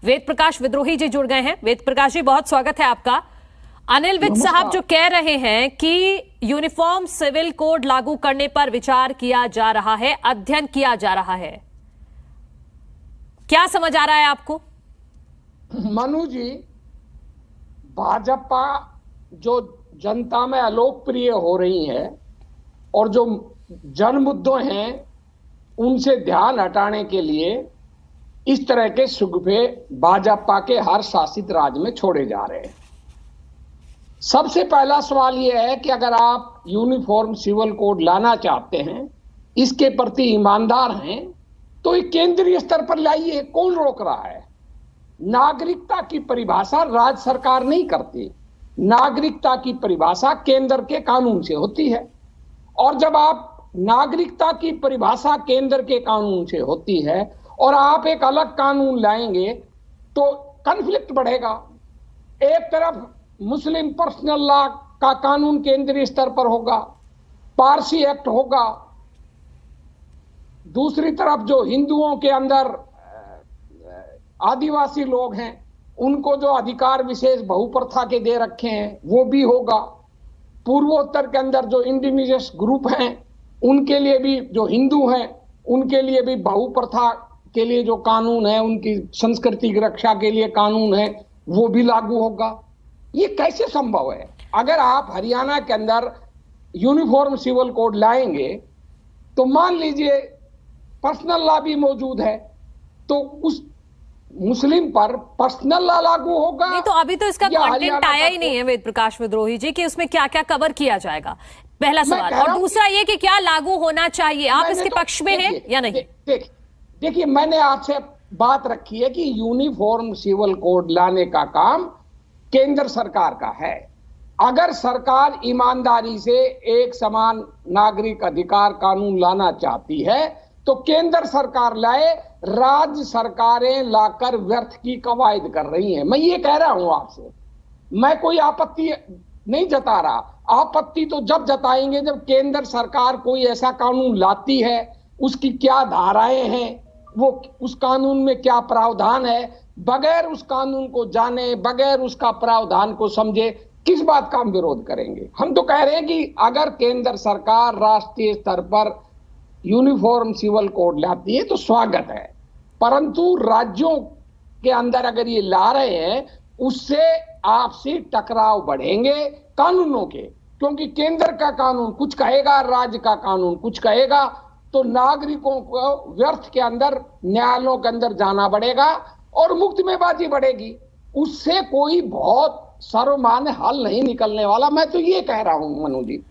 वेद प्रकाश विद्रोही जी जुड़ गए हैं। वेद प्रकाश जी, बहुत स्वागत है आपका। अनिल विज साहब जो कह रहे हैं कि यूनिफॉर्म सिविल कोड लागू करने पर विचार किया जा रहा है, अध्ययन किया जा रहा है, क्या समझ आ रहा है आपको? मनु जी, भाजपा जो जनता में अलोकप्रिय हो रही है और जो जन मुद्दों हैं उनसे ध्यान हटाने के लिए इस तरह के सुगफे भाजपा के हर शासित राज्य में छोड़े जा रहे हैं। सबसे पहला सवाल यह है कि अगर आप यूनिफॉर्म सिविल कोड लाना चाहते हैं, इसके प्रति ईमानदार हैं, तो ये केंद्रीय स्तर पर लाइए। कौन रोक रहा है? नागरिकता की परिभाषा राज्य सरकार नहीं करती। नागरिकता की परिभाषा केंद्र के कानून से होती है, और जब आप नागरिकता की परिभाषा केंद्र के कानून से होती है और आप एक अलग कानून लाएंगे तो कॉन्फ्लिक्ट बढ़ेगा। एक तरफ मुस्लिम पर्सनल लॉ का कानून केंद्रीय स्तर पर होगा, पारसी एक्ट होगा, दूसरी तरफ जो हिंदुओं के अंदर आदिवासी लोग हैं उनको जो अधिकार विशेष बहुप्रथा के दे रखे हैं वो भी होगा, पूर्वोत्तर के अंदर जो इंडिजिनस ग्रुप हैं उनके लिए भी, जो हिंदू हैं उनके लिए भी बहुप्रथा के लिए जो कानून है, उनकी संस्कृति की रक्षा के लिए कानून है, वो भी लागू होगा। ये कैसे संभव है? अगर आप हरियाणा के अंदर यूनिफॉर्म सिविल कोड लाएंगे तो मान लीजिए पर्सनल लॉ भी मौजूद है, तो उस मुस्लिम पर पर्सनल लॉ लागू होगा? नहीं, तो अभी तो इसका कंटेंट आया ही नहीं है वेद प्रकाश विद्रोही जी कि उसमें क्या क्या कवर किया जाएगा, पहला सवाल। और दूसरा ये कि क्या लागू होना चाहिए, आप इसके पक्ष में हैं या नहीं? देखिए, मैंने आपसे बात रखी है कि यूनिफॉर्म सिविल कोड लाने का काम केंद्र सरकार का है। अगर सरकार ईमानदारी से एक समान नागरिक अधिकार कानून लाना चाहती है तो केंद्र सरकार लाए, राज्य सरकारें लाकर व्यर्थ की कवायद कर रही हैं। मैं ये कह रहा हूं आपसे, मैं कोई आपत्ति नहीं जता रहा। आपत्ति तो जब जताएंगे जब केंद्र सरकार कोई ऐसा कानून लाती है, उसकी क्या धाराएं हैं, वो उस कानून में क्या प्रावधान है, बगैर उस कानून को जाने, बगैर उसका प्रावधान को समझे किस बात का हम विरोध करेंगे। हम तो कह रहे हैं कि अगर केंद्र सरकार राष्ट्रीय स्तर पर यूनिफॉर्म सिविल कोड लाती है तो स्वागत है, परंतु राज्यों के अंदर अगर ये ला रहे हैं उससे आपसी टकराव बढ़ेंगे कानूनों के, क्योंकि केंद्र का कानून कुछ कहेगा, राज्य का कानून कुछ कहेगा, तो नागरिकों को व्यर्थ के अंदर न्यायालयों के अंदर जाना पड़ेगा और मुकदमेबाजी बढ़ेगी। उससे कोई बहुत सर्वमान्य हल नहीं निकलने वाला। मैं तो ये कह रहा हूं मनु जी।